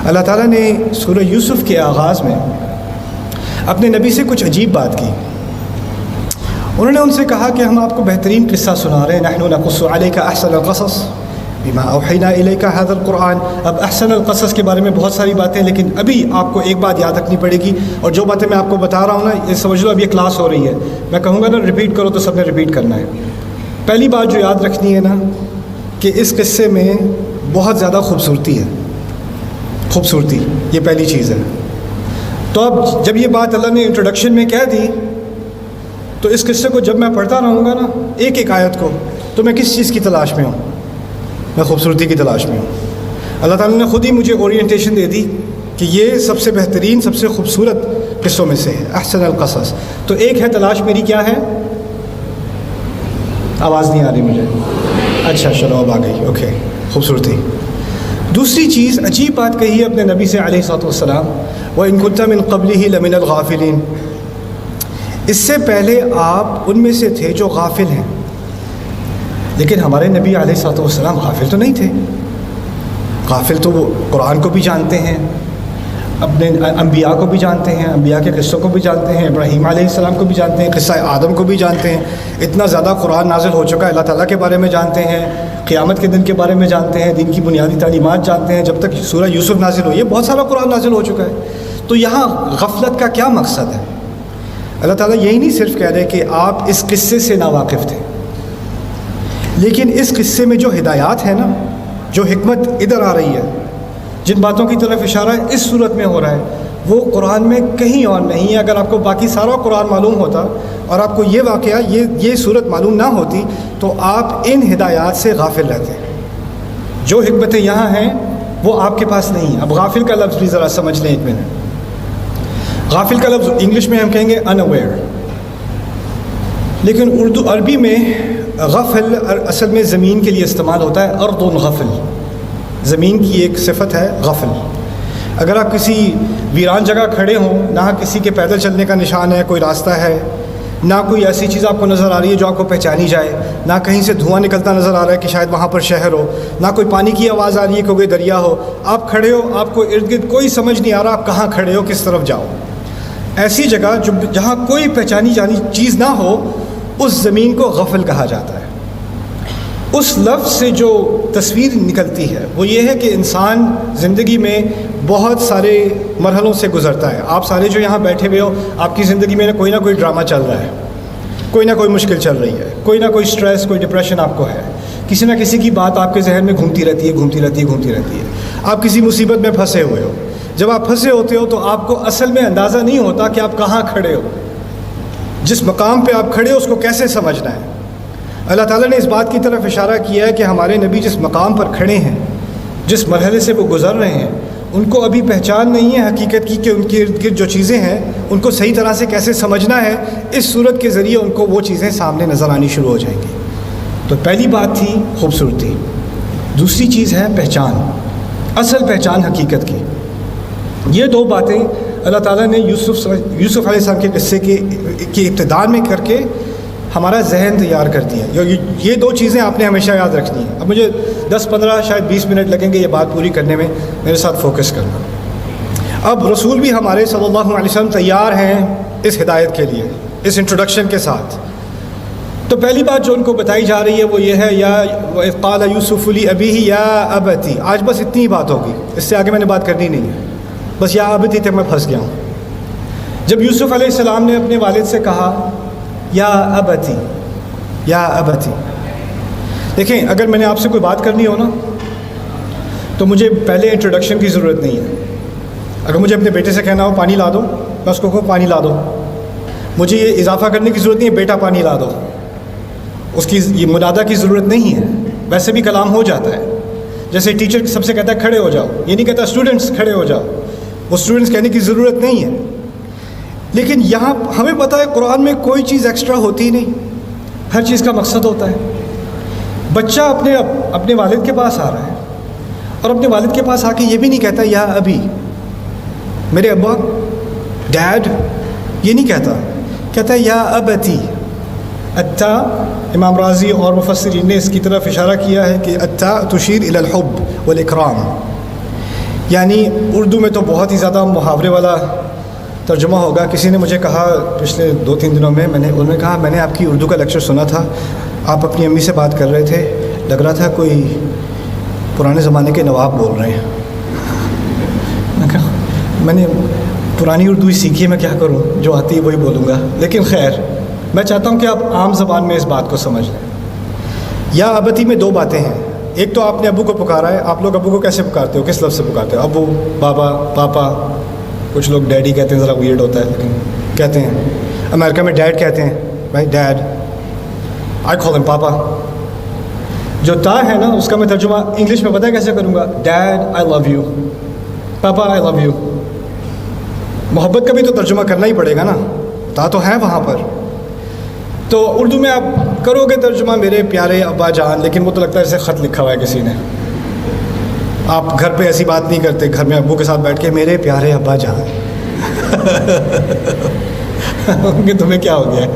اللہ تعالیٰ نے سورہ یوسف کے آغاز میں اپنے نبی سے کچھ عجیب بات کی. انہوں نے ان سے کہا کہ ہم آپ کو بہترین قصہ سنا رہے ہیں. نحن نقص علیک احسن القصص بما اوحینا الیک ھذا القرآن. اب احسن القصص کے بارے میں بہت ساری باتیں، لیکن ابھی آپ کو ایک بات یاد رکھنی پڑے گی، اور جو باتیں میں آپ کو بتا رہا ہوں نا، یہ سمجھ لو اب یہ کلاس ہو رہی ہے. میں کہوں گا نا ریپیٹ کرو تو سب نے ریپیٹ کرنا ہے. پہلی بات جو یاد رکھنی ہے نا کہ اس قصے میں بہت زیادہ خوبصورتی ہے. خوبصورتی یہ پہلی چیز ہے. تو اب جب یہ بات اللہ نے انٹروڈکشن میں کہہ دی تو اس قصے کو جب میں پڑھتا رہوں گا نا ایک ایک آیت کو، تو میں کس چیز کی تلاش میں ہوں؟ میں خوبصورتی کی تلاش میں ہوں. اللہ تعالیٰ نے خود ہی مجھے اورینٹیشن دے دی کہ یہ سب سے بہترین، سب سے خوبصورت قصوں میں سے ہے، احسن القصص. تو ایک ہے تلاش میری، کیا ہے؟ آواز نہیں آ رہی مجھے. اچھا چلو اب آ گئی. اوکے، خوبصورتی. دوسری چیز، عجیب بات کہی ہے اپنے نبی سے علیہ الصلوۃ والسلام، وَإِن كُنتَ مِن قَبْلِهِ لَمِنَ الْغَافِلِينَ. اس سے پہلے آپ ان میں سے تھے جو غافل ہیں. لیکن ہمارے نبی علیہ الصلوۃ والسلام غافل تو نہیں تھے. غافل تو وہ قرآن کو بھی جانتے ہیں، اپنے انبیاء کو بھی جانتے ہیں، انبیاء کے قصوں کو بھی جانتے ہیں، ابراہیم علیہ السلام کو بھی جانتے ہیں، قصہ آدم کو بھی جانتے ہیں. اتنا زیادہ قرآن نازل ہو چکا ہے، اللہ تعالیٰ کے بارے میں جانتے ہیں، قیامت کے دن کے بارے میں جانتے ہیں، دین کی بنیادی تعلیمات جانتے ہیں. جب تک سورہ یوسف نازل ہوئی ہے بہت سارا قرآن نازل ہو چکا ہے. تو یہاں غفلت کا کیا مقصد ہے؟ اللہ تعالیٰ یہی نہیں صرف کہہ رہے کہ آپ اس قصے سے ناواقف تھے، لیکن اس قصے میں جو ہدایات ہیں نا، جو حکمت ادھر آ رہی ہے، جن باتوں کی طرف اشارہ اس صورت میں ہو رہا ہے، وہ قرآن میں کہیں اور نہیں ہے. اگر آپ کو باقی سارا قرآن معلوم ہوتا اور آپ کو یہ واقعہ، یہ صورت معلوم نہ ہوتی، تو آپ ان ہدایات سے غافل رہتے. جو حکمتیں یہاں ہیں وہ آپ کے پاس نہیں ہیں. اب غافل کا لفظ بھی ذرا سمجھ لیں ایک منٹ. غافل کا لفظ انگلش میں ہم کہیں گے unaware، لیکن عربی میں غفل اصل میں زمین کے لیے استعمال ہوتا ہے. ارض غفل، زمین کی ایک صفت ہے غفل. اگر آپ کسی ویران جگہ کھڑے ہوں، نہ کسی کے پیدل چلنے کا نشان ہے، کوئی راستہ ہے، نہ کوئی ایسی چیز آپ کو نظر آ رہی ہے جو آپ کو پہچانی جائے، نہ کہیں سے دھواں نکلتا نظر آ رہا ہے کہ شاید وہاں پر شہر ہو، نہ کوئی پانی کی آواز آ رہی ہے کہ کوئی دریا ہو، آپ کھڑے ہو، آپ کو ارد گرد کوئی سمجھ نہیں آ رہا آپ کہاں کھڑے ہو، کس طرف جاؤ. ایسی جگہ جہاں کوئی پہچانی جانی چیز نہ ہو، اس زمین کو غفل کہا جاتا ہے. اس لفظ سے جو تصویر نکلتی ہے وہ یہ ہے کہ انسان زندگی میں بہت سارے مرحلوں سے گزرتا ہے. آپ سارے جو یہاں بیٹھے ہوئے ہو، آپ کی زندگی میں کوئی نہ کوئی ڈرامہ چل رہا ہے، کوئی نہ کوئی مشکل چل رہی ہے، کوئی نہ کوئی سٹریس، کوئی ڈپریشن آپ کو ہے. کسی نہ کسی کی بات آپ کے ذہن میں گھومتی رہتی ہے. آپ کسی مصیبت میں پھنسے ہوئے ہو. جب آپ پھنسے ہوتے ہو تو آپ کو اصل میں اندازہ نہیں ہوتا کہ آپ کہاں کھڑے ہو، جس مقام پہ آپ کھڑے ہو اس کو کیسے سمجھنا ہے. اللہ تعالیٰ نے اس بات کی طرف اشارہ کیا ہے کہ ہمارے نبی جس مقام پر کھڑے ہیں، جس مرحلے سے وہ گزر رہے ہیں، ان کو ابھی پہچان نہیں ہے حقیقت کی کہ ان کے ارد گرد جو چیزیں ہیں ان کو صحیح طرح سے کیسے سمجھنا ہے. اس صورت کے ذریعے ان کو وہ چیزیں سامنے نظر آنی شروع ہو جائیں گی. تو پہلی بات تھی خوبصورتی. دوسری چیز ہے پہچان، اصل پہچان حقیقت کی. یہ دو باتیں اللہ تعالیٰ نے یوسف علیہ السلام کے قصے کی ابتدا میں کر کے ہمارا ذہن تیار کر دیا. یہ دو چیزیں آپ نے ہمیشہ یاد رکھنی ہیں. اب مجھے 10-15 شاید 20 منٹ لگیں گے یہ بات پوری کرنے میں، میرے ساتھ فوکس کرنا. اب رسول بھی ہمارے صلی اللہ علیہ وسلم تیار ہیں اس ہدایت کے لیے، اس انٹروڈکشن کے ساتھ. تو پہلی بات جو ان کو بتائی جا رہی ہے وہ یہ ہے، یا وَإِذْ قَالَ يُوسُفُ لِأَبِيهِ يَا أَبَتِ. آج بس اتنی ہی بات ہوگی، اس سے آگے میں نے بات کرنی نہیں ہے. بس یا ابتی تک میں پھنس گیا ہوں. جب یوسف علیہ السلام نے اپنے والد سے کہا یا ابتی، یا ابتی، دیکھیں اگر میں نے آپ سے کوئی بات کرنی ہو نا تو مجھے پہلے انٹروڈکشن کی ضرورت نہیں ہے. اگر مجھے اپنے بیٹے سے کہنا ہو پانی لا دو، میں اس کو کہوں پانی لا دو. مجھے یہ اضافہ کرنے کی ضرورت نہیں ہے بیٹا پانی لا دو. اس کی یہ منادہ کی ضرورت نہیں ہے. ویسے بھی کلام ہو جاتا ہے. جیسے ٹیچر سب سے کہتا ہے کھڑے ہو جاؤ، یہ نہیں کہتا اسٹوڈنٹس کھڑے ہو جاؤ. وہ اسٹوڈنٹس کہنے کی ضرورت نہیں ہے. لیکن یہاں ہمیں پتہ ہے قرآن میں کوئی چیز ایکسٹرا ہوتی ہی نہیں، ہر چیز کا مقصد ہوتا ہے. بچہ اپنے والد کے پاس آ رہا ہے اور اپنے والد کے پاس آ کے یہ بھی نہیں کہتا یا ابھی، میرے ابا، ڈیڈ، یہ نہیں کہتا ہے یا ابتی. اتا، امام راضی اور مفسرین نے اس کی طرف اشارہ کیا ہے کہ اتا تشیر الی الحب والاکرام. یعنی اردو میں تو بہت ہی زیادہ محاورے والا ترجمہ ہوگا. کسی نے مجھے کہا پچھلے 2-3 دنوں میں انہوں نے کہا میں نے آپ کی اردو کا لیکچر سنا تھا, آپ اپنی امی سے بات کر رہے تھے, لگ رہا تھا کوئی پرانے زمانے کے نواب بول رہے ہیں. میں نے پرانی اردو ہی سیکھی ہے, میں کیا کروں, جو آتی ہے وہی بولوں گا. لیکن خیر, میں چاہتا ہوں کہ آپ عام زبان میں اس بات کو سمجھ لیں. یا ابتی میں 2 باتیں ہیں. ایک تو آپ نے ابو کو پکارا ہے. آپ لوگ ابو کو کیسے پکارتے ہو, کس لفظ سے پکارتے ہو؟ ابو, بابا, پاپا. کچھ لوگ ڈیڈی کہتے ہیں, ذرا ویئرڈ ہوتا ہے لیکن کہتے ہیں. امریکہ میں ڈیڈ کہتے ہیں, بھائی ڈیڈ. آئی کال ہم پاپا. جو تا ہے نا, اس کا میں ترجمہ انگلش میں پتہ ہے کیسے کروں گا؟ Dad I love you, papa I love you. محبت کا بھی تو ترجمہ کرنا ہی پڑے گا نا, تا تو ہے وہاں پر. تو اردو میں آپ کرو گے ترجمہ میرے پیارے ابا جان, لیکن وہ تو لگتا ہے جیسے خط لکھا ہوا ہے کسی نے. آپ گھر پہ ایسی بات نہیں کرتے, گھر میں ابو کے ساتھ بیٹھ کے میرے پیارے ابا جان. کہ تمہیں کیا ہو گیا.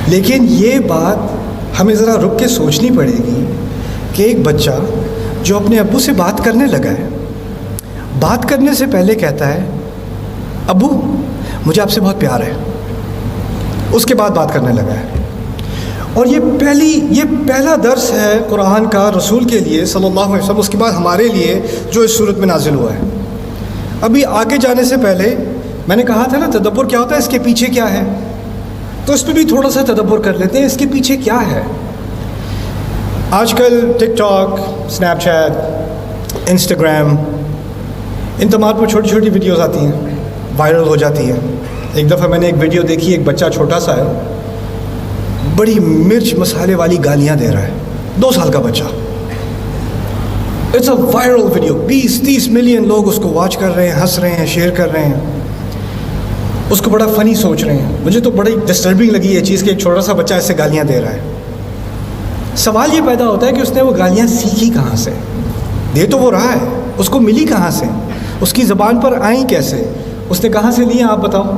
لیکن یہ بات ہمیں ذرا رک کے سوچنی پڑے گی کہ ایک بچہ جو اپنے ابو سے بات کرنے لگا ہے, بات کرنے سے پہلے کہتا ہے ابو مجھے آپ سے بہت پیار ہے, اس کے بعد بات کرنے لگا ہے. اور یہ پہلا درس ہے قرآن کا رسول کے لیے صلی اللہ علیہ وسلم, اس کے بعد ہمارے لیے جو اس صورت میں نازل ہوا ہے. ابھی آگے جانے سے پہلے میں نے کہا تھا نا تدبر کیا ہوتا ہے, اس کے پیچھے کیا ہے, تو اس پہ بھی تھوڑا سا تدبر کر لیتے ہیں. اس کے پیچھے کیا ہے؟ آج کل ٹک ٹاک, اسنیپ چیٹ, انسٹاگرام, ان تمام پر چھوٹی چھوٹی ویڈیوز آتی ہیں, وائرل ہو جاتی ہیں. ایک دفعہ میں نے ایک ویڈیو دیکھی, ایک بچہ چھوٹا سا ہے, بڑی مرچ مسالے والی گالیاں دے رہا ہے, 2 سال کا بچہ. It's a viral video, 20-30 million لوگ اس کو واچ کر رہے ہیں, ہنس رہے ہیں, شیئر کر رہے ہیں, اس کو بڑا فنی سوچ رہے ہیں. مجھے تو بڑی ڈسٹربنگ لگی یہ چیز کہ ایک چھوٹا سا بچہ ایسے گالیاں دے رہا ہے. سوال یہ پیدا ہوتا ہے کہ اس نے وہ گالیاں سیکھی کہاں سے؟ دے تو وہ رہا ہے, اس کو ملی کہاں سے, اس کی زبان پر آئیں کیسے, اس نے کہاں سے لی ہیں, آپ بتاؤ.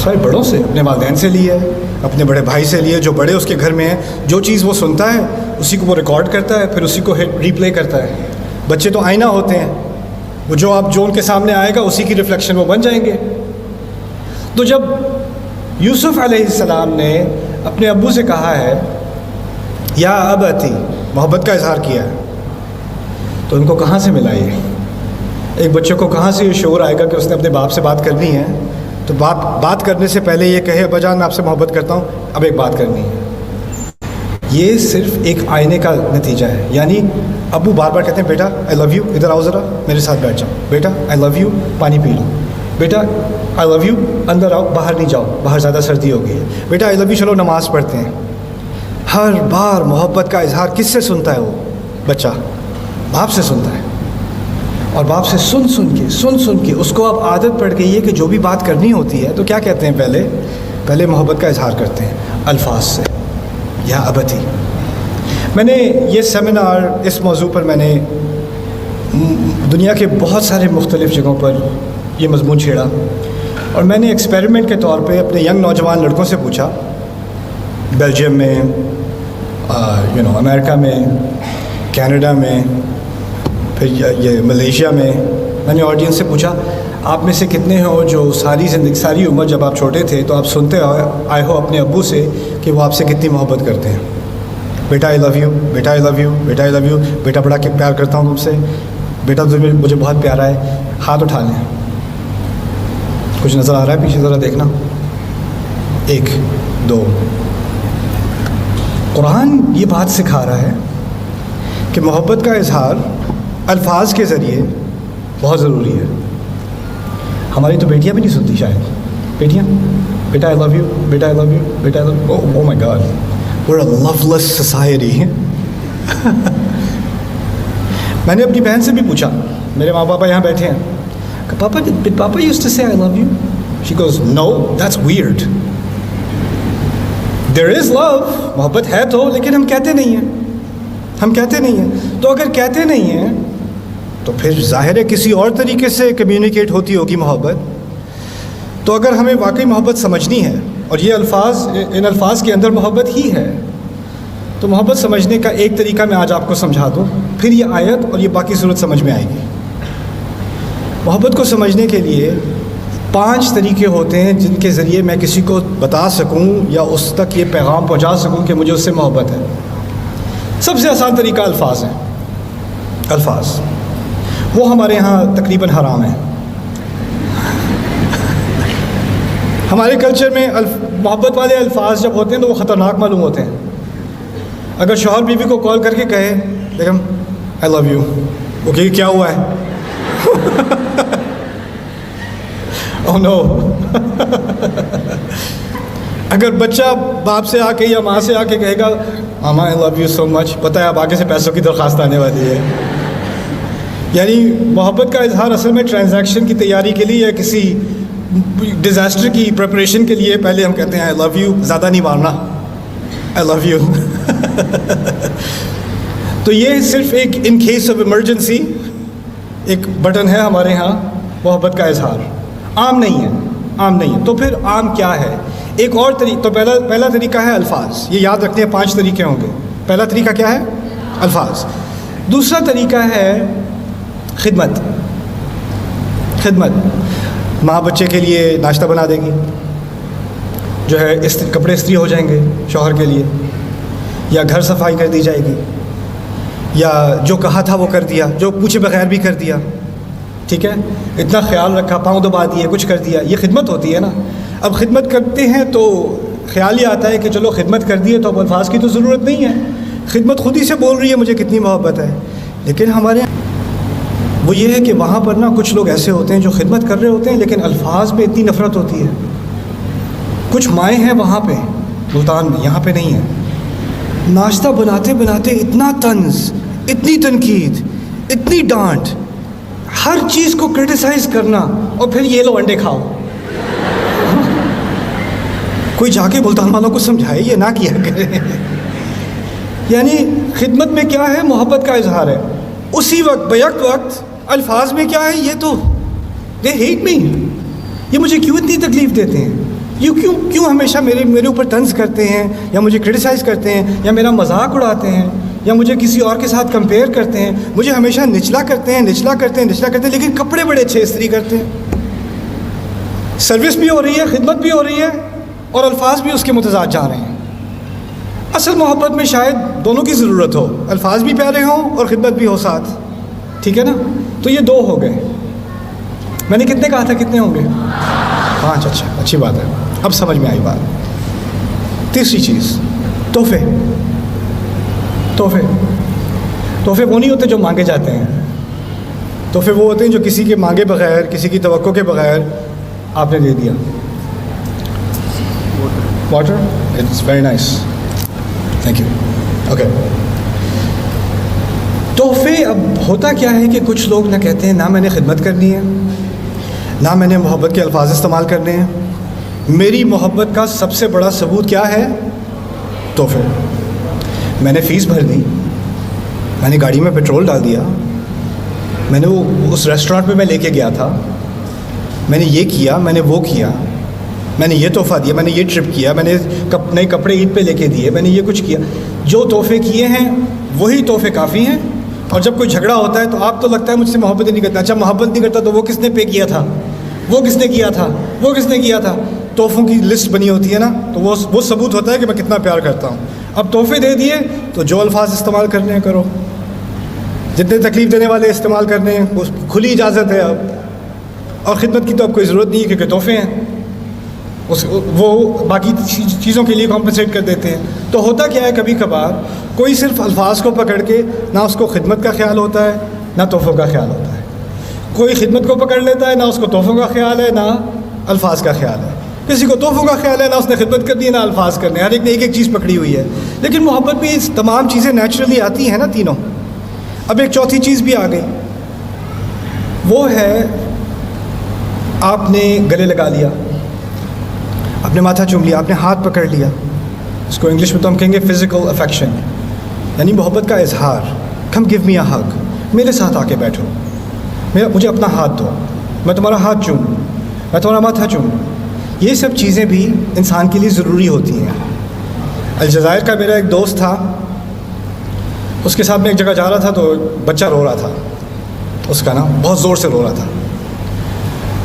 سارے بڑوں سے, اپنے والدین سے لی ہے, اپنے بڑے بھائی سے لی ہے, جو بڑے اس کے گھر میں ہیں. جو چیز وہ سنتا ہے اسی کو وہ ریکارڈ کرتا ہے, پھر اسی کو ری پلے کرتا ہے. بچے تو آئینہ ہوتے ہیں, وہ جو ان کے سامنے آئے گا اسی کی ریفلیکشن وہ بن جائیں گے. تو جب یوسف علیہ السلام نے اپنے ابو سے کہا ہے یا ابتی, محبت کا اظہار کیا ہے, تو ان کو کہاں سے ملا یہ؟ ایک بچے کو کہاں سے یہ شعور آئے گا کہ اس نے اپنے باپ سے بات کرنی ہے؟ تو بات کرنے سے پہلے یہ کہے ابا جان میں آپ سے محبت کرتا ہوں, اب ایک بات کرنی ہے. یہ صرف ایک آئینے کا نتیجہ ہے. یعنی ابو بار بار کہتے ہیں بیٹا آئی لو یو, ادھر آؤ ذرا میرے ساتھ بیٹھ جاؤ, بیٹا آئی لو یو, پانی پی لو, بیٹا آئی لو یو, اندر آؤ, باہر نہیں جاؤ, باہر زیادہ سردی ہو گئی ہے, بیٹا آئی لو یو, چلو نماز پڑھتے ہیں. ہر بار محبت کا اظہار کس سے سنتا ہے وہ بچہ؟ باپ سے سنتا ہے. اور باپ سے سن کے اس کو اب عادت پڑ گئی ہے کہ جو بھی بات کرنی ہوتی ہے تو کیا کہتے ہیں, پہلے محبت کا اظہار کرتے ہیں الفاظ سے, یا ابتی. میں نے یہ سیمینار اس موضوع پر میں نے دنیا کے بہت سارے مختلف جگہوں پر یہ مضمون چھیڑا, اور میں نے ایکسپیریمنٹ کے طور پہ اپنے ینگ نوجوان لڑکوں سے پوچھا, بیلجیم میں, امریکہ میں, کینیڈا میں, پھر یہ ملیشیا میں نے آڈینس سے پوچھا آپ میں سے کتنے ہو جو ساری عمر جب آپ چھوٹے تھے تو آپ سنتے آئے ہو اپنے ابو سے کہ وہ آپ سے کتنی محبت کرتے ہیں. بیٹا آئی لو یو, بیٹا آئی لو یو, بیٹا آئی لو یو, بیٹا بڑا کہ پیار کرتا ہوں تم سے, بیٹا تمہیں مجھے بہت پیارا ہے. ہاتھ اٹھا لیں. کچھ نظر آ رہا ہے پیچھے ذرا دیکھنا. 1 2. قرآن یہ بات سکھا رہا ہے کہ محبت کا اظہار الفاظ کے ذریعے بہت ضروری ہے. ہماری تو بیٹیاں بھی نہیں سنتی شاید. بیٹیاں بیٹا آئی لو یو, بیٹا آئی لو یو, بیٹا I love, oh my God, we are a loveless society. میں نے اپنی بہن سے بھی پوچھا, میرے ماں پاپا یہاں بیٹھے ہیں, کہ پاپا used to say I love you. She goes no that's weird. There is love, محبت ہے تو, لیکن ہم کہتے نہیں ہیں. تو اگر کہتے نہیں ہیں تو پھر ظاہر ہے کسی اور طریقے سے کمیونیکیٹ ہوتی ہوگی محبت. تو اگر ہمیں واقعی محبت سمجھنی ہے اور یہ ان الفاظ کے اندر محبت ہی ہے, تو محبت سمجھنے کا ایک طریقہ میں آج آپ کو سمجھا دوں، پھر یہ آیت اور یہ باقی صورت سمجھ میں آئے گی۔ محبت کو سمجھنے کے لیے 5 طریقے ہوتے ہیں جن کے ذریعے میں کسی کو بتا سکوں یا اس تک یہ پیغام پہنچا سکوں کہ مجھے اس سے محبت ہے۔ سب سے آسان طریقہ الفاظ ہیں۔ الفاظ وہ ہمارے ہاں تقریباً حرام ہیں۔ ہمارے کلچر میں محبت والے الفاظ جب ہوتے ہیں تو وہ خطرناک معلوم ہوتے ہیں۔ اگر شوہر بیوی کو کال کر کے کہے بیگم آئی لو یو، وہ کہ کیا ہوا ہے؟ اوہ نو۔ اگر بچہ باپ سے آ کے یا ماں سے آ کے کہے گا ماما آئی لو یو سو مچ، پتہ ہے اب آگے سے پیسوں کی درخواست آنے والی ہے۔ یعنی محبت کا اظہار اصل میں ٹرانزیکشن کی تیاری کے لیے یا کسی ڈیزاسٹر کی پریپریشن کے لیے پہلے ہم کہتے ہیں آئی لو یو، زیادہ نہیں مارنا، آئی لو یو۔ تو یہ صرف ایک ان کیس آف ایمرجنسی ایک بٹن ہے ہمارے ہاں محبت کا اظہار، عام نہیں ہے، عام نہیں ہے۔ تو پھر عام کیا ہے؟ ایک اور طریقہ، تو پہلا طریقہ ہے الفاظ، یہ یاد رکھتے ہیں 5 طریقے ہوں گے۔ پہلا طریقہ کیا ہے؟ الفاظ۔ دوسرا طریقہ ہے خدمت۔ خدمت، ماں بچے کے لیے ناشتہ بنا دے گی، جو ہے کپڑے استری ہو جائیں گے شوہر کے لیے، یا گھر صفائی کر دی جائے گی، یا جو کہا تھا وہ کر دیا، جو پوچھے بغیر بھی کر دیا، ٹھیک ہے، اتنا خیال رکھا، پاؤں دبا دیے، کچھ کر دیا، یہ خدمت ہوتی ہے نا۔ اب خدمت کرتے ہیں تو خیال یہ آتا ہے کہ چلو خدمت کر دیے تو اب الفاظ کی تو ضرورت نہیں ہے، خدمت خود ہی سے بول رہی ہے مجھے کتنی محبت ہے۔ لیکن ہمارے وہ یہ ہے کہ وہاں پر نا کچھ لوگ ایسے ہوتے ہیں جو خدمت کر رہے ہوتے ہیں لیکن الفاظ میں اتنی نفرت ہوتی ہے۔ کچھ مائیں ہیں وہاں پہ ملتان میں، یہاں پہ نہیں ہے، ناشتہ بناتے بناتے اتنا طنز، اتنی تنقید، اتنی ڈانٹ، ہر چیز کو کرٹیسائز کرنا، اور پھر یہ لو انڈے کھاؤ۔ کوئی جا کے ملتان والوں کو سمجھائے یہ نہ کیا کریں۔ یعنی خدمت میں کیا ہے؟ محبت کا اظہار ہے، اسی وقت بیک وقت الفاظ میں کیا ہے؟ یہ تو دے ہیٹ می، یہ مجھے کیوں اتنی تکلیف دیتے ہیں، یہ کیوں ہمیشہ میرے اوپر طنز کرتے ہیں، یا مجھے کرٹیسائز کرتے ہیں، یا میرا مذاق اڑاتے ہیں، یا مجھے کسی اور کے ساتھ کمپیئر کرتے ہیں، مجھے ہمیشہ نچلا کرتے ہیں، لیکن کپڑے بڑے اچھے استری کرتے ہیں۔ سروس بھی ہو رہی ہے، خدمت بھی ہو رہی ہے، اور الفاظ بھی اس کے متضاد جا رہے ہیں۔ اصل محبت میں شاید دونوں کی ضرورت ہو، الفاظ بھی پیارے ہوں اور خدمت بھی ہو ساتھ، ٹھیک ہے نا؟ تو یہ 2 ہو گئے۔ میں نے کتنے کہا تھا؟ کتنے ہوں گے؟ 5۔ اچھا، اچھی بات ہے، اب سمجھ میں آئی بات۔ تیسری چیز، تحفے۔ تحفے وہ نہیں ہوتے جو مانگے جاتے ہیں، تحفے وہ ہوتے ہیں جو کسی کے مانگے بغیر، کسی کی توقع کے بغیر آپ نے دے دیا۔ Water, it's very nice, thank you, okay. تحفے، اب ہوتا کیا ہے کہ کچھ لوگ نہ کہتے ہیں نہ میں نے خدمت کرنی ہے، نہ میں نے محبت کے الفاظ استعمال کرنے ہیں، میری محبت کا سب سے بڑا ثبوت کیا ہے؟ تحفے۔ میں نے فیس بھر دی، میں نے گاڑی میں پیٹرول ڈال دیا، میں نے اس ریسٹورانٹ میں لے کے گیا تھا، میں نے یہ کیا، میں نے وہ کیا، میں نے یہ تحفہ دیا، میں نے یہ ٹرپ کیا، میں نے نئے کپڑے عید پہ لے کے دیے، میں نے یہ کچھ کیا۔ جو تحفے کیے ہیں وہی تحفے کافی ہیں۔ اور جب کوئی جھگڑا ہوتا ہے تو آپ تو لگتا ہے مجھ سے محبت ہی نہیں کرتا، اچھا محبت نہیں کرتا تو وہ کس نے پے کیا تھا، وہ کس نے کیا تھا، وہ کس نے کیا تھا؟ تحفوں کی لسٹ بنی ہوتی ہے نا، تو وہ ثبوت ہوتا ہے کہ میں کتنا پیار کرتا ہوں۔ اب تحفے دے دیے تو جو الفاظ استعمال کرنے ہیں کرو، جتنے تکلیف دینے والے استعمال کرنے ہیں، وہ کھلی اجازت ہے اب۔ اور خدمت کی تو اب کوئی ضرورت نہیں ہے کیونکہ تحفے ہیں، وہ باقی چیزوں کے لیے کمپنسیٹ کر دیتے ہیں۔ تو ہوتا کیا ہے، کبھی کبھار کوئی صرف الفاظ کو پکڑ کے نہ اس کو خدمت کا خیال ہوتا ہے نہ تحفوں کا خیال ہوتا ہے، کوئی خدمت کو پکڑ لیتا ہے نہ اس کو تحفوں کا خیال ہے نہ الفاظ کا خیال ہے، کسی کو تحفوں کا خیال ہے نہ اس نے خدمت کرنی ہے نہ الفاظ کرنے، ہر ایک نے ایک چیز پکڑی ہوئی ہے۔ لیکن محبت میں اس تمام چیزیں نیچرلی آتی ہیں نا تینوں۔ اب ایک چوتھی چیز بھی آ گئی، وہ ہے آپ نے گلے لگا لیا، آپ نے ماتھا چوم لیا، آپ نے ہاتھ پکڑ لیا، اس کو انگلش میں تو ہم کہیں گے فزیکل افیکشن، یعنی محبت کا اظہار۔ کم گیو می اے ہگ، میرے ساتھ آ کے بیٹھو، مجھے اپنا ہاتھ دو، میں تمہارا ہاتھ چوموں، میں تمہارا ماتھا چوموں۔ یہ سب چیزیں بھی انسان کے لیے ضروری ہوتی ہیں۔ الجزائر کا میرا ایک دوست تھا، اس کے ساتھ میں ایک جگہ جا رہا تھا تو بچہ رو رہا تھا اس کا نا، بہت زور سے رو رہا تھا.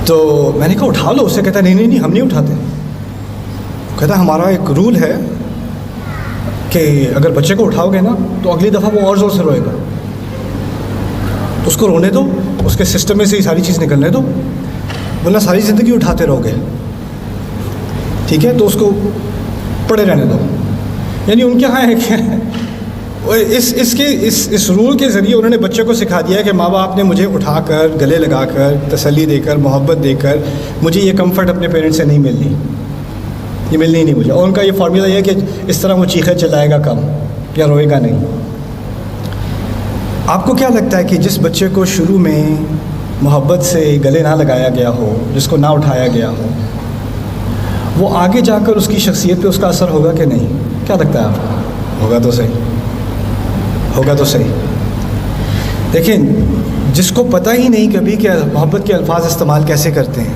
تو میں نے کہا اٹھا لو اسے. کہتا نہیں نہیں نہیں ہم نہیں اٹھاتے. کہتا ہمارا ایک رول ہے کہ اگر بچے کو اٹھاؤ گے نا تو اگلی دفعہ وہ اور زور سے روئے گا. اس کو رونے دو، اس کے سسٹم میں سے یہ ساری چیز نکلنے دو، ورنہ ساری زندگی اٹھاتے رہو گے. ٹھیک ہے، تو اس کو پڑے رہنے دو. یعنی ان کے یہاں ہے کہ اس رول کے ذریعے انہوں نے بچے کو سکھا دیا ہے کہ ماں باپ نے مجھے اٹھا کر، گلے لگا کر، تسلی دے کر، محبت دے کر، مجھے یہ کمفرٹ اپنے پیرنٹس سے نہیں ملنی، یہ ملنی ہی نہیں مجھے. اور ان کا یہ فارمولا یہ ہے کہ اس طرح وہ چیخے چلائے گا کم یا روئے گا نہیں. آپ کو کیا لگتا ہے کہ جس بچے کو شروع میں محبت سے گلے نہ لگایا گیا ہو، جس کو نہ اٹھایا گیا ہو، وہ آگے جا کر اس کی شخصیت پہ اس کا اثر ہوگا کہ نہیں؟ کیا لگتا ہے آپ کو؟ ہوگا تو صحیح، ہوگا تو صحیح. دیکھیں، جس کو پتہ ہی نہیں کبھی کہ محبت کے الفاظ استعمال کیسے کرتے ہیں،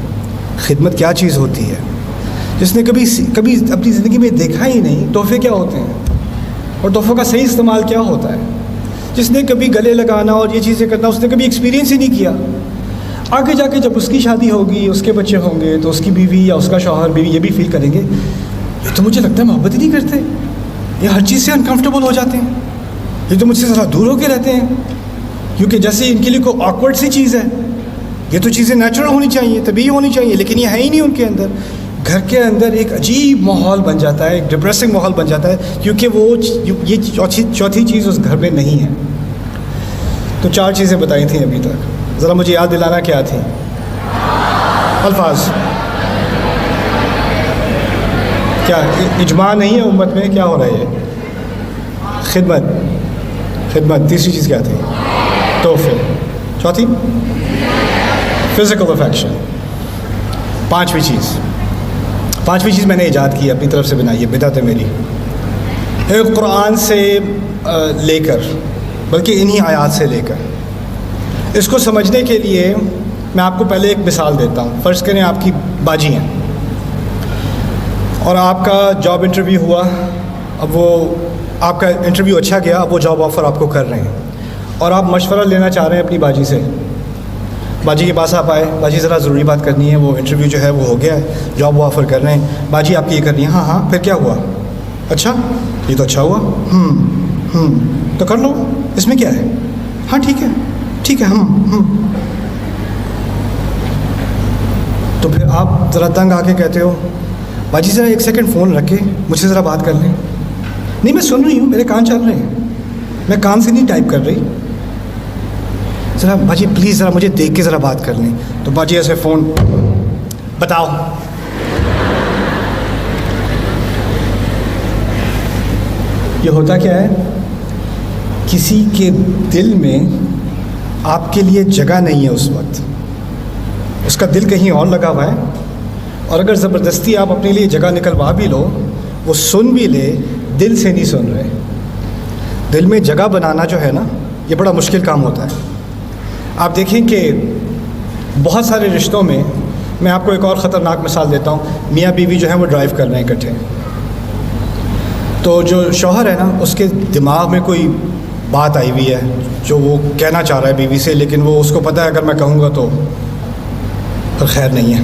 خدمت کیا چیز ہوتی ہے، جس نے کبھی اپنی زندگی میں دیکھا ہی نہیں تحفے کیا ہوتے ہیں اور تحفوں کا صحیح استعمال کیا ہوتا ہے، جس نے کبھی گلے لگانا اور یہ چیزیں کرنا اس نے کبھی ایکسپیرینس ہی نہیں کیا، آگے جا کے جب اس کی شادی ہوگی، اس کے بچے ہوں گے، تو اس کی بیوی یا اس کا شوہر بیوی یہ بھی فیل کریں گے یہ تو مجھے لگتا ہے محبت ہی نہیں کرتے، یہ ہر چیز سے انکمفرٹیبل ہو جاتے ہیں، یہ تو مجھ سے ذرا دور ہو کے رہتے ہیں، کیونکہ جیسے ان کے لیے کوئی آکورڈ سی چیز ہے. یہ تو چیزیں نیچرل ہونی چاہیے، طبیعی ہونی چاہیے، لیکن یہ ہے ہی نہیں ان کے اندر. گھر کے اندر ایک عجیب ماحول بن جاتا ہے، ایک ڈپریسنگ ماحول بن جاتا ہے، کیونکہ وہ یہ چوتھی چیز اس گھر میں نہیں ہے. تو 4 چیزیں بتائی تھیں ابھی تک، ذرا مجھے یاد دلانا کیا تھی؟ الفاظ. کیا اجماع نہیں ہے امت میں؟ کیا ہو رہا ہے یہ؟ خدمت. تیسری چیز کیا تھی؟ تحفے. چوتھی فزیکل افیکشن. پانچویں چیز میں نے ایجاد کی اپنی طرف سے بنائی ہے، بدعت ہے میری. ایک قرآن سے لے کر، بلکہ انہی آیات سے لے کر اس کو سمجھنے کے لیے میں آپ کو پہلے ایک مثال دیتا ہوں. فرض کریں آپ کی باجی ہیں اور آپ کا جاب انٹرویو ہوا، اب وہ آپ کا انٹرویو اچھا گیا، اب وہ جاب آفر آپ کو کر رہے ہیں اور آپ مشورہ لینا چاہ رہے ہیں اپنی باجی سے. باجی کے پاس آپ آئے، باجی ذرا ضروری بات کرنی ہے، وہ انٹرویو جو ہے وہ ہو گیا ہے، جاب وہ آفر کر رہے ہیں، باجی آپ کی یہ کرنی ہے. ہاں پھر کیا ہوا؟ اچھا یہ تو اچھا ہوا، تو کر لو، اس میں کیا ہے؟ ہاں ٹھیک ہے تو پھر آپ ذرا تنگ آ کے کہتے ہو باجی ذرا 1 سیکنڈ فون رکھ کے مجھ سے ذرا بات کر لیں. نہیں میں سن رہی ہوں، میرے کان چل رہے ہیں، میں کان سے نہیں ٹائپ کر رہی، ذرا باجی پلیز ذرا مجھے دیکھ کے ذرا بات کر لیں. تو باجی ایسے فون، بتاؤ. یہ ہوتا کیا ہے؟ کسی کے دل میں آپ کے لیے جگہ نہیں ہے اس وقت، اس کا دل کہیں اور لگا ہوا ہے، اور اگر زبردستی آپ اپنے لیے جگہ نکلوا بھی لو، وہ سن بھی لے، دل سے نہیں سن رہے. دل میں جگہ بنانا جو ہے نا، یہ بڑا مشکل کام ہوتا ہے. آپ دیکھیں کہ بہت سارے رشتوں میں آپ کو ایک اور خطرناک مثال دیتا ہوں. میاں بیوی جو ہیں وہ ڈرائیو کر رہے ہیں اکٹھے، تو جو شوہر ہے نا اس کے دماغ میں کوئی بات آئی ہوئی ہے جو وہ کہنا چاہ رہا ہے بیوی سے، لیکن وہ اس کو پتہ ہے اگر میں کہوں گا تو خیر نہیں ہے.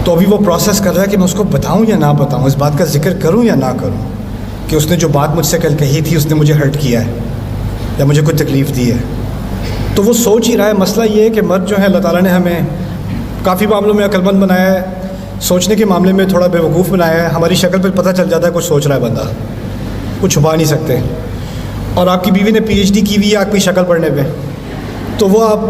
تو ابھی وہ پروسیس کر رہا ہے کہ میں اس کو بتاؤں یا نہ بتاؤں، اس بات کا ذکر کروں یا نہ کروں، کہ اس نے جو بات مجھ سے کل کہی تھی اس نے مجھے ہرٹ کیا ہے یا مجھے کوئی تکلیف دی ہے. تو وہ سوچ ہی رہا ہے. مسئلہ یہ ہے کہ مرد جو ہے اللہ تعالیٰ نے ہمیں کافی معاملوں میں عقل مند بنایا ہے، سوچنے کے معاملے میں تھوڑا بیوقوف بنایا ہے. ہماری شکل پہ پتہ چل جاتا ہے کچھ سوچ رہا ہے بندہ، کچھ چھپا نہیں سکتے. اور آپ کی بیوی نے PhD کی ہوئی ہے آپ کی شکل پڑھنے پہ، تو وہ آپ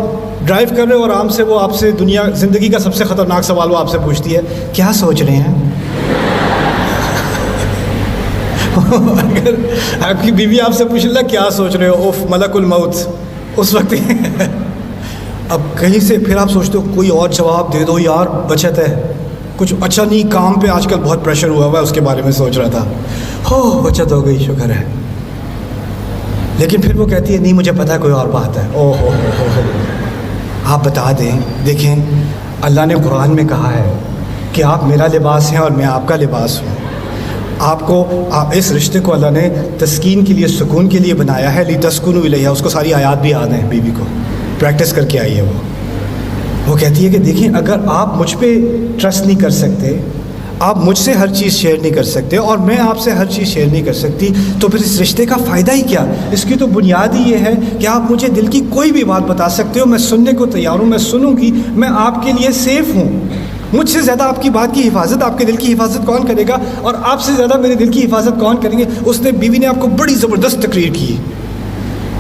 ڈرائیو کر رہے ہو اور آرام سے وہ آپ سے زندگی کا سب سے خطرناک سوال وہ آپ سے پوچھتی ہے، کیا سوچ رہے ہیں؟ اگر آپ کی بیوی آپ سے پوچھ لے کیا سوچ رہے ہو، اوف ملک الموت، اس وقت اب کہیں سے پھر آپ سوچتے ہو کوئی اور جواب دے دو یار، بچت ہے، کچھ اچھا نہیں، کام پہ آج کل بہت پریشر ہوا ہے اس کے بارے میں سوچ رہا تھا، ہو بچت ہو گئی، شکر ہے. لیکن پھر وہ کہتی ہے نہیں مجھے پتہ ہے کوئی اور بات ہے. او ہو آپ بتا دیں. دیکھیں اللہ نے قرآن میں کہا ہے کہ آپ میرا لباس ہیں اور میں آپ کا لباس ہوں. آپ کو اس رشتے کو اللہ نے تسکین کے لیے، سکون کے لیے بنایا ہے. لِتَسْكُنُوا إِلَيْهَا، اس کو ساری آیات بھی یاد ہیں. بیوی کو پریکٹس کر کے آئی ہے. وہ کہتی ہے کہ دیکھیں اگر آپ مجھ پہ ٹرسٹ نہیں کر سکتے، آپ مجھ سے ہر چیز شیئر نہیں کر سکتے اور میں آپ سے ہر چیز شیئر نہیں کر سکتی، تو پھر اس رشتے کا فائدہ ہی کیا؟ اس کی تو بنیاد ہی یہ ہے کہ آپ مجھے دل کی کوئی بھی بات بتا سکتے ہو، میں سننے کو تیار ہوں، میں سنوں گی، میں آپ کے لیے سیف ہوں. مجھ سے زیادہ آپ کی بات کی حفاظت، آپ کے دل کی حفاظت کون کرے گا؟ اور آپ سے زیادہ میرے دل کی حفاظت کون کریں گے؟ اس نے، بیوی نے آپ کو بڑی زبردست تقریر کی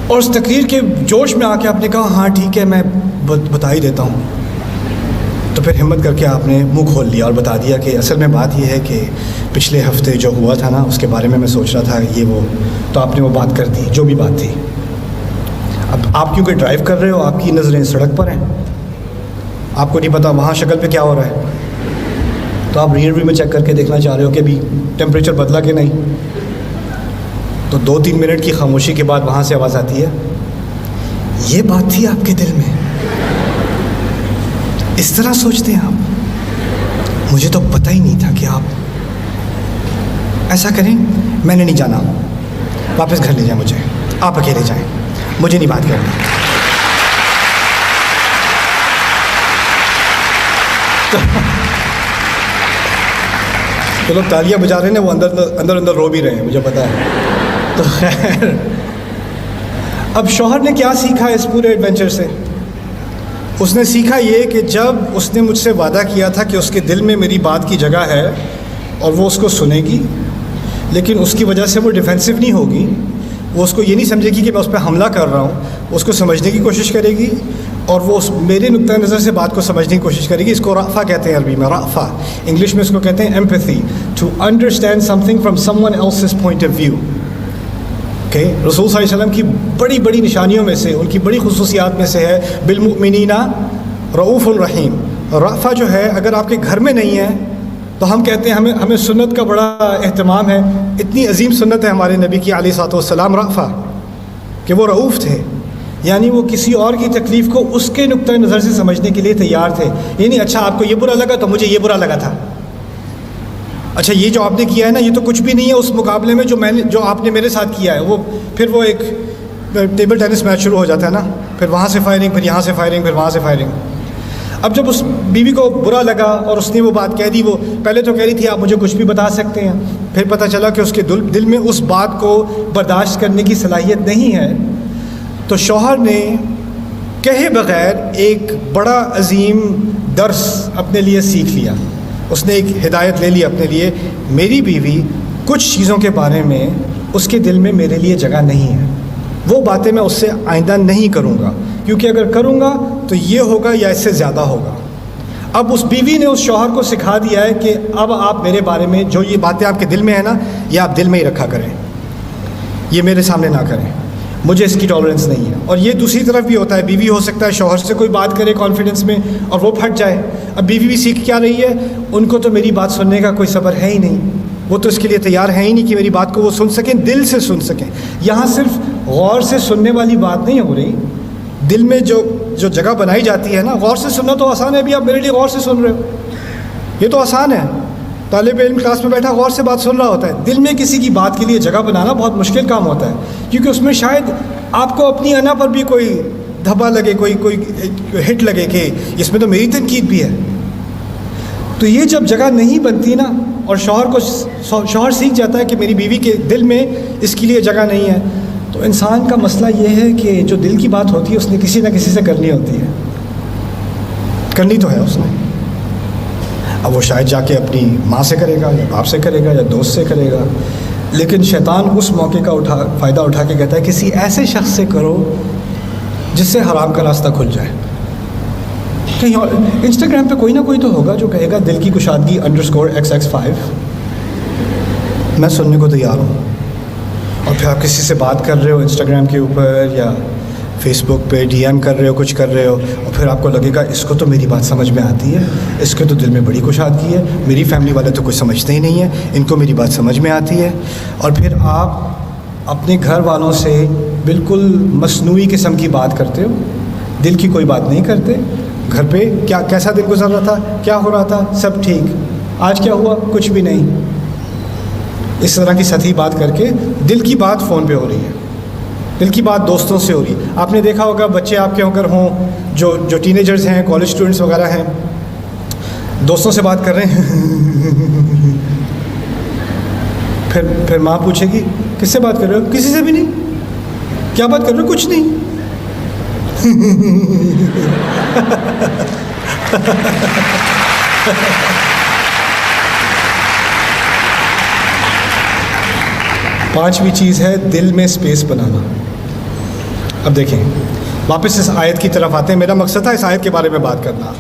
اور اس تقریر کے جوش میں آ کے آپ نے کہا ہاں ٹھیک ہے میں بتا ہی دیتا ہوں. تو پھر ہمت کر کے آپ نے منہ کھول لیا اور بتا دیا کہ اصل میں بات یہ ہے کہ پچھلے ہفتے جو ہوا تھا نا اس کے بارے میں سوچ رہا تھا یہ وہ. تو آپ نے وہ بات کر دی جو بھی بات تھی. اب آپ کیونکہ ڈرائیو کر رہے ہو، آپ کی نظریں سڑک پر ہیں، آپ کو نہیں پتا وہاں شکل پہ کیا ہو رہا ہے، تو آپ ریئر ویو میں چیک کر کے دیکھنا چاہ رہے ہو کہ ابھی ٹیمپریچر بدلا کہ نہیں. تو 2-3 منٹ کی خاموشی کے بعد وہاں سے آواز آتی ہے، یہ بات تھی آپ کے دل میں، اس طرح سوچتے ہیں آپ، مجھے تو پتہ ہی نہیں تھا کہ آپ ایسا کریں. میں نے نہیں جانا، واپس گھر لے جائیں مجھے، آپ اکیلے جائیں، مجھے نہیں بات کرنی. تو لوگ تالیاں بجا رہے ہیں، وہ اندر رو بھی رہے ہیں، مجھے پتا ہے. تو خیر، اب شوہر نے کیا سیکھا اس پورے ایڈونچر سے؟ اس نے سیکھا یہ کہ جب اس نے مجھ سے وعدہ کیا تھا کہ اس کے دل میں میری بات کی جگہ ہے اور وہ اس کو سنے گی، لیکن اس کی وجہ سے وہ ڈیفینسو نہیں ہوگی، وہ اس کو یہ نہیں سمجھے گی کہ میں اس پہ حملہ کر رہا ہوں، اس کو سمجھنے کی کوشش کرے گی اور وہ میرے نقطۂ نظر سے بات کو سمجھنے کی کوشش کرے گی. اس کو رأفہ کہتے ہیں عربی میں، رأفہ. انگلش میں اس کو کہتے ہیں empathy, to understand something from someone else's point of view. رسول صلی اللہ علیہ وسلم کی بڑی بڑی نشانیوں میں سے، ان کی بڑی خصوصیات میں سے ہے بالمؤمنین رؤوف الرحیم. رأفہ جو ہے اگر آپ کے گھر میں نہیں ہے تو ہم کہتے ہیں ہمیں سنت کا بڑا اہتمام ہے. اتنی عظیم سنت ہے ہمارے نبی کی علیہ الصلوۃ والسلام رأفہ، کہ وہ رؤوف تھے، یعنی وہ کسی اور کی تکلیف کو اس کے نقطۂ نظر سے سمجھنے کے لیے تیار تھے. یعنی اچھا آپ کو یہ برا لگا تو مجھے یہ برا لگا تھا، اچھا یہ جو آپ نے کیا ہے نا یہ تو کچھ بھی نہیں ہے اس مقابلے میں جو آپ نے میرے ساتھ کیا ہے. پھر وہ ایک ٹیبل ٹینس میچ شروع ہو جاتا ہے نا، پھر وہاں سے فائرنگ، پھر یہاں سے فائرنگ، پھر وہاں سے فائرنگ. اب جب اس بیوی کو برا لگا اور اس نے وہ بات کہہ دی، وہ پہلے تو کہہ رہی تھی آپ مجھے کچھ بھی بتا سکتے ہیں، پھر پتہ چلا کہ اس کے دل میں اس بات کو برداشت کرنے کی صلاحیت نہیں ہے. تو شوہر نے کہے بغیر ایک بڑا عظیم درس اپنے لیے سیکھ لیا. اس نے ایک ہدایت لے لی اپنے لیے، میری بیوی کچھ چیزوں کے بارے میں اس کے دل میں میرے لیے جگہ نہیں ہے، وہ باتیں میں اس سے آئندہ نہیں کروں گا، کیونکہ اگر کروں گا تو یہ ہوگا یا اس سے زیادہ ہوگا. اب اس بیوی نے اس شوہر کو سکھا دیا ہے کہ اب آپ میرے بارے میں جو یہ باتیں آپ کے دل میں ہیں نا، یہ آپ دل میں ہی رکھا کریں، یہ میرے سامنے نہ کریں، مجھے اس کی ٹالرنس نہیں ہے. اور یہ دوسری طرف بھی ہوتا ہے، بیوی ہو سکتا ہے شوہر سے کوئی بات کرے کانفیڈنس میں اور وہ پھٹ جائے. اب بیوی بھی سیکھ کیا رہی ہے، ان کو تو میری بات سننے کا کوئی صبر ہے ہی نہیں، وہ تو اس کے لیے تیار ہے ہی نہیں کہ میری بات کو وہ سن سکیں، دل سے سن سکیں. یہاں صرف غور سے سننے والی بات نہیں ہو رہی، دل میں جو جگہ بنائی جاتی ہے نا. غور سے سننا تو آسان ہے، ابھی آپ میرے لیے غور سے سن رہے ہو، یہ تو آسان ہے. طالب علم کلاس میں بیٹھا غور سے بات سن رہا ہوتا ہے. دل میں کسی کی بات کے لیے جگہ بنانا بہت مشکل کام ہوتا ہے، کیونکہ اس میں شاید آپ کو اپنی انا پر بھی کوئی دھبا لگے، کوئی ہٹ لگے کہ اس میں تو میری تنقید بھی ہے. تو یہ جب جگہ نہیں بنتی نا، اور شوہر سیکھ جاتا ہے کہ میری بیوی کے دل میں اس کے لیے جگہ نہیں ہے، تو انسان کا مسئلہ یہ ہے کہ جو دل کی بات ہوتی ہے اس نے کسی نہ کسی سے کرنی ہوتی ہے، کرنی تو ہے اس نے. اب وہ شاید جا کے اپنی ماں سے کرے گا یا باپ سے کرے گا یا دوست سے کرے گا، لیکن شیطان اس موقع کا فائدہ اٹھا کے کہتا ہے کسی ایسے شخص سے کرو جس سے حرام کا راستہ کھل جائے. کہیں اور انسٹاگرام پہ کوئی نہ کوئی تو ہوگا جو کہے گا دل کی کشادگی _XX5، میں سننے کو تیار ہوں. اور پھر آپ کسی سے بات کر رہے ہو انسٹاگرام کے اوپر یا فیس بک پہ ڈی ایم کر رہے ہو، کچھ کر رہے ہو، اور پھر آپ کو لگے گا اس کو تو میری بات سمجھ میں آتی ہے، اس کے تو دل میں بڑی کشادگی ہے، میری فیملی والے تو کچھ سمجھتے ہی نہیں ہیں، ان کو میری بات سمجھ میں آتی ہے. اور پھر آپ اپنے گھر والوں سے بالکل مصنوعی قسم کی بات کرتے ہو، دل کی کوئی بات نہیں کرتے. گھر پہ کیسا دن گزر رہا تھا، کیا ہو رہا تھا، سب ٹھیک، آج کیا ہوا، کچھ بھی نہیں. اس طرح کی سطحی بات کر کے دل کی بات فون پہ ہو رہی ہے، دل کی بات دوستوں سے ہو رہی ہے. آپ نے دیکھا ہوگا بچے آپ کے اگر ہوں جو ٹینیجرز ہیں، کالج اسٹوڈنٹس وغیرہ ہیں، دوستوں سے بات کر رہے ہیں پھر ماں پوچھے گی کس سے بات کر رہے ہو؟ کسی سے بھی نہیں. کیا بات کر رہے ہو؟ کچھ نہیں. پانچویں چیز ہے دل میں اسپیس بنانا. اب دیکھیں واپس اس آیت کی طرف آتے ہیں. میرا مقصد تھا اس آیت کے بارے میں بات کرنا.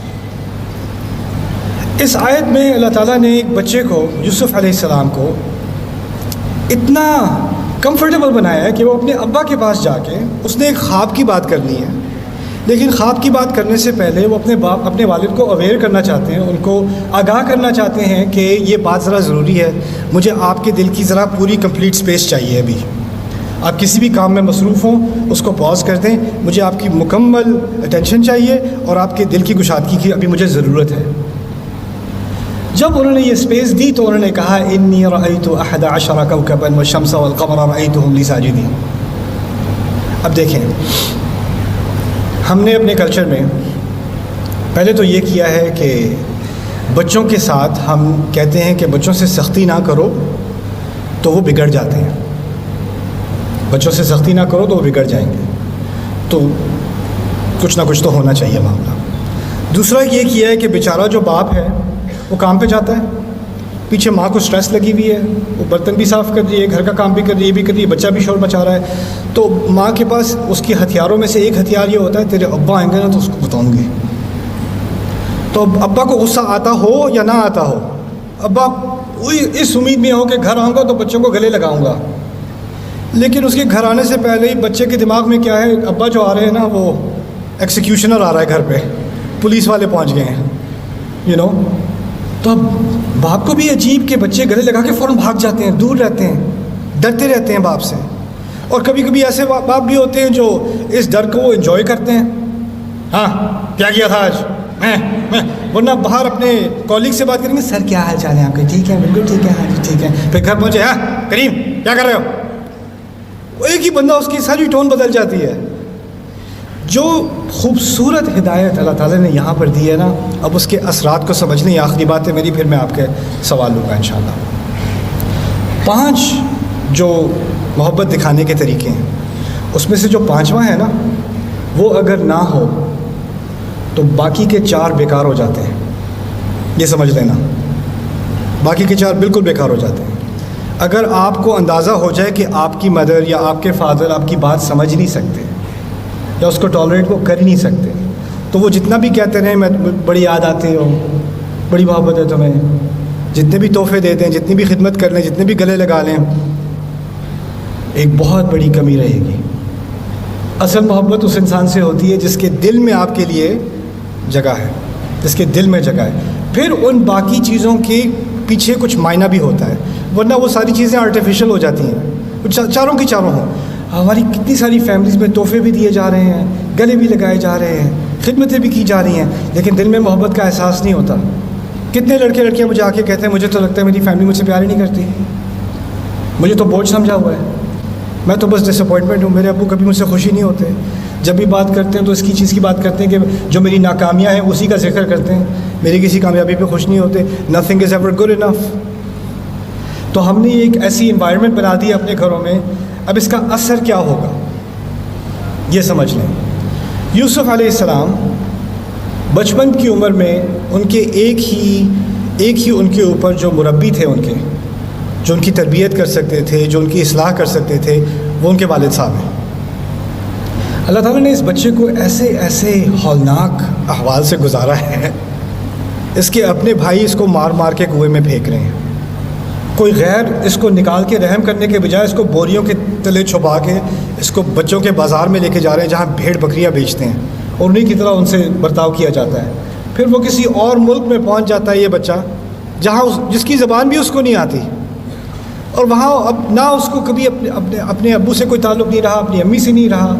اس آیت میں اللہ تعالیٰ نے ایک بچے کو، یوسف علیہ السلام کو، اتنا کمفرٹیبل بنایا ہے کہ وہ اپنے ابا کے پاس جا کے اس نے ایک خواب کی بات کرنی ہے، لیکن خواب کی بات کرنے سے پہلے وہ اپنے والد کو اویئر کرنا چاہتے ہیں، ان کو آگاہ کرنا چاہتے ہیں کہ یہ بات ذرا ضروری ہے، مجھے آپ کے دل کی ذرا پوری کمپلیٹ سپیس چاہیے. ابھی آپ کسی بھی کام میں مصروف ہوں اس کو پاز کر دیں، مجھے آپ کی مکمل اٹینشن چاہیے اور آپ کے دل کی کشادگی کی ابھی مجھے ضرورت ہے. جب انہوں نے یہ سپیس دی تو انہوں نے کہا انی رأیت 11 کوكبا والشمس والقمر رأیتهم لی ساجدین. اب دیکھیں ہم نے اپنے کلچر میں پہلے تو یہ کیا ہے کہ بچوں کے ساتھ ہم کہتے ہیں کہ بچوں سے سختی نہ کرو تو وہ بگڑ جاتے ہیں، بچوں سے سختی نہ کرو تو وہ بگڑ جائیں گے، تو کچھ نہ کچھ تو ہونا چاہیے معاملہ. دوسرا یہ کیا ہے کہ بیچارہ جو باپ ہے وہ کام پہ جاتا ہے، پیچھے ماں کو سٹریس لگی ہوئی ہے، وہ برتن بھی صاف کر رہی ہے، گھر کا کام بھی کر رہی ہے، یہ بھی کر رہی ہے، بچہ بھی شور مچا رہا ہے. تو ماں کے پاس اس کے ہتھیاروں میں سے ایک ہتھیار یہ ہوتا ہے تیرے ابا آئیں گے نا تو اس کو بتاؤں گے. تو ابا کو غصہ آتا ہو یا نہ آتا ہو، ابا اس امید میں ہو کہ گھر آؤں گا تو بچوں کو گلے لگاؤں گا، لیکن اس کے گھر آنے سے پہلے ہی بچے کے دماغ میں کیا ہے، ابا جو آ رہے ہیں نا وہ ایکسیکیوشنر آ رہا ہے گھر پہ، پولیس والے پہنچ گئے ہیں تو اب باپ کو بھی عجیب کہ بچے گلے لگا کے فوراً بھاگ جاتے ہیں، دور رہتے ہیں، ڈرتے رہتے ہیں باپ سے. اور کبھی کبھی ایسے باپ بھی ہوتے ہیں جو اس ڈر کو وہ انجوائے کرتے ہیں. ہاں کیا تھا آج، ورنہ باہر اپنے کالگ سے بات کریں گے، سر کیا حال چال ہے آپ کے؟ ٹھیک ہے، بالکل ٹھیک ہے، ہاں جی ٹھیک ہے. پھر گھر پہنچے، ہاں کریم کیا کر رہے ہو؟ ایک ہی بندہ، اس کی ساری ٹون بدل جاتی ہے. جو خوبصورت ہدایت اللہ تعالیٰ نے یہاں پر دی ہے نا، اب اس کے اثرات کو سمجھنے. آخری بات ہے میری، پھر میں آپ کے سوال لوں گا انشاءاللہ. 5 جو محبت دکھانے کے طریقے ہیں، اس میں سے جو 5واں ہے نا، وہ اگر نہ ہو تو باقی کے 4 بیکار ہو جاتے ہیں. یہ سمجھ لینا، باقی کے 4 بالکل بیکار ہو جاتے ہیں. اگر آپ کو اندازہ ہو جائے کہ آپ کی مدر یا آپ کے فادر آپ کی بات سمجھ نہیں سکتے یا اس کو ٹالریٹ وہ کر ہی نہیں سکتے، تو وہ جتنا بھی کہتے رہیں میں بڑی یاد آتی ہو، بڑی محبت ہے تمہیں، جتنے بھی تحفے دے دیں، جتنی بھی خدمت کر لیں، جتنے بھی گلے لگا لیں، ایک بہت بڑی کمی رہے گی. اصل محبت اس انسان سے ہوتی ہے جس کے دل میں آپ کے لیے جگہ ہے، جس کے دل میں جگہ ہے. پھر ان باقی چیزوں کے پیچھے کچھ معنی بھی ہوتا ہے، ورنہ وہ ساری چیزیں آرٹیفیشل ہو جاتی ہیں. چاروں کی چاروں ہوں. ہماری کتنی ساری فیملیز میں تحفے بھی دیے جا رہے ہیں، گلے بھی لگائے جا رہے ہیں، خدمتیں بھی کی جا رہی ہیں، لیکن دل میں محبت کا احساس نہیں ہوتا. کتنے لڑکے لڑکیاں مجھے آ کے کہتے ہیں مجھے تو لگتا ہے میری فیملی مجھ سے پیار ہی نہیں کرتی، مجھے تو بوجھ سمجھا ہوا ہے، میں تو بس ڈس اپوائنٹمنٹ ہوں، میرے ابو کبھی مجھ سے خوشی نہیں ہوتے. جب بھی بات کرتے ہیں تو اس کی چیز کی بات کرتے ہیں کہ جو میری ناکامیاں ہیں اسی کا ذکر کرتے ہیں، میری کسی کامیابی پہ خوش نہیں ہوتے. Nothing is ever good enough. تو ہم نے ایک ایسی انوائرمنٹ بنا دی ہے اپنے گھروں میں. اب اس کا اثر کیا ہوگا یہ سمجھ لیں. یوسف علیہ السلام بچپن کی عمر میں ان کے ایک ہی ان کے اوپر جو مربی تھے، ان کے جو ان کی تربیت کر سکتے تھے، جو ان کی اصلاح کر سکتے تھے، وہ ان کے والد صاحب ہیں. اللہ تعالیٰ نے اس بچے کو ایسے ہولناک احوال سے گزارا ہے، اس کے اپنے بھائی اس کو مار مار کے کنویں میں پھینک رہے ہیں. کوئی غیر اس کو نکال کے رحم کرنے کے بجائے اس کو بوریوں کے تلے چھپا کے اس کو بچوں کے بازار میں لے کے جا رہے ہیں جہاں بھیڑ بکریاں بیچتے ہیں، اور انہیں کی طرح ان سے برتاؤ کیا جاتا ہے. پھر وہ کسی اور ملک میں پہنچ جاتا ہے یہ بچہ، جہاں جس کی زبان بھی اس کو نہیں آتی، اور وہاں اب نہ اس کو کبھی اپنے ابو سے کوئی تعلق نہیں رہا، اپنی امی سے نہیں رہا،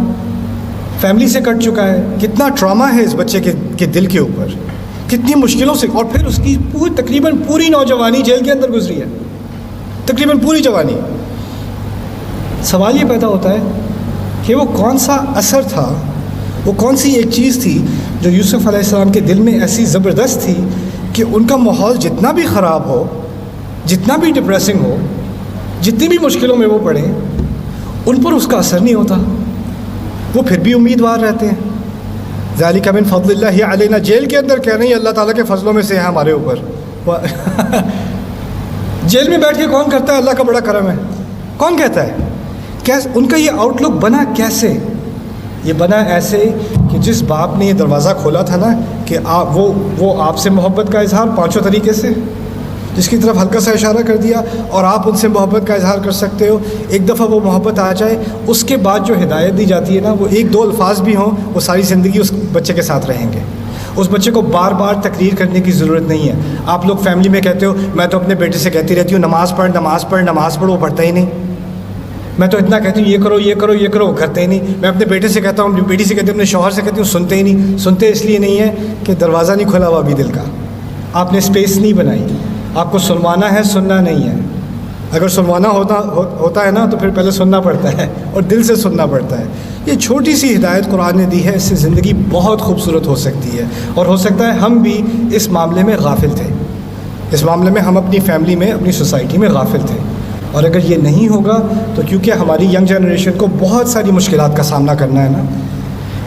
فیملی سے کٹ چکا ہے. کتنا ٹراما ہے اس بچے کے دل کے اوپر، کتنی مشکلوں سے. اور پھر اس کی تقریباً پوری نوجوانی جیل کے اندر گزری ہے، تقریباً پوری جوانی. سوال یہ پیدا ہوتا ہے کہ وہ کون سا اثر تھا، وہ کون سی ایک چیز تھی جو یوسف علیہ السلام کے دل میں ایسی زبردست تھی کہ ان کا ماحول جتنا بھی خراب ہو، جتنا بھی ڈپریسنگ ہو، جتنی بھی مشکلوں میں وہ پڑیں، ان پر اس کا اثر نہیں ہوتا، وہ پھر بھی امیدوار رہتے ہیں. ذالک من فضل اللہ علینا، جیل کے اندر کہہ رہے ہیں اللہ تعالیٰ کے فضلوں میں سے ہے ہمارے اوپر. جیل میں بیٹھ کے کون کرتا ہے اللہ کا بڑا کرم ہے؟ کون کہتا ہے؟ کیسے ان کا یہ آؤٹ لک بنا؟ کیسے یہ بنا؟ ایسے کہ جس باپ نے یہ دروازہ کھولا تھا نا کہ وہ آپ سے محبت کا اظہار 5 طریقے سے، جس کی طرف ہلکا سا اشارہ کر دیا، اور آپ ان سے محبت کا اظہار کر سکتے ہو. ایک دفعہ وہ محبت آ جائے، اس کے بعد جو ہدایت دی جاتی ہے نا، وہ 1-2 الفاظ بھی ہوں، وہ ساری زندگی اس بچے کے ساتھ رہیں گے. اس بچے کو بار بار تقریر کرنے کی ضرورت نہیں ہے. آپ لوگ فیملی میں کہتے ہو، میں تو اپنے بیٹے سے کہتی رہتی ہوں نماز پڑھ نماز پڑھ نماز پڑھ، وہ پڑھتا ہی نہیں. میں تو اتنا کہتی ہوں یہ کرو یہ کرو یہ کرو، وہ کرتے ہی نہیں. میں اپنے بیٹے سے کہتا ہوں، اپنی بیٹی سے کہتی ہوں، اپنے شوہر سے کہتی ہوں، سنتے ہی نہیں. سنتے اس لیے نہیں ہے کہ دروازہ نہیں کھلا ہوا ابھی دل کا، آپ نے اسپیس نہیں بنائی. آپ کو سنوانا ہے، سننا نہیں ہے. اگر سنوانا ہوتا ہے نا تو پھر پہلے سننا پڑتا ہے اور دل سے سننا پڑتا ہے. یہ چھوٹی سی ہدایت قرآن نے دی ہے، اس سے زندگی بہت خوبصورت ہو سکتی ہے. اور ہو سکتا ہے ہم بھی اس معاملے میں غافل تھے، اس معاملے میں ہم اپنی فیملی میں، اپنی سوسائٹی میں غافل تھے. اور اگر یہ نہیں ہوگا تو کیونکہ ہماری ینگ جنریشن کو بہت ساری مشکلات کا سامنا کرنا ہے نا،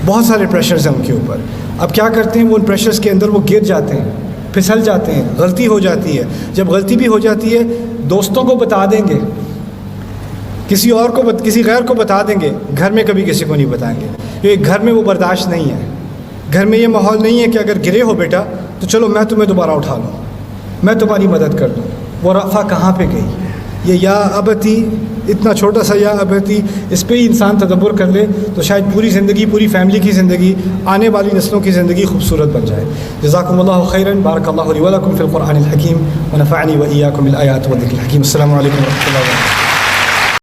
بہت سارے پریشرز ہیں ان کے اوپر. اب کیا کرتے ہیں وہ ان پریشرز کے اندر وہ گر جاتے ہیں، پھسل جاتے ہیں، غلطی ہو جاتی ہے. جب غلطی بھی ہو جاتی ہے دوستوں کو بتا دیں گے، کسی اور کو کسی غیر کو بتا دیں گے، گھر میں کبھی کسی کو نہیں بتائیں گے کیونکہ گھر میں وہ برداشت نہیں ہے. گھر میں یہ ماحول نہیں ہے کہ اگر گرے ہو بیٹا تو چلو میں تمہیں دوبارہ اٹھا لوں، میں تمہاری مدد کر دوں. وہ رفع کہاں پہ گئی؟ یہ یا ابتی، اتنا چھوٹا سا یا ابتی، اس پہ ہی انسان تدبر کر لے تو شاید پوری زندگی، پوری فیملی کی زندگی، آنے والی نسلوں کی زندگی خوبصورت بن جائے. جزاکم اللہ خیرا، بارک اللہ لی ولکم فی القرآن الحکیم ونفعنی وإیاکم بالآیات والذکر الحکیم. السلام علیکم ورحمۃ اللہ وبرکاتہ.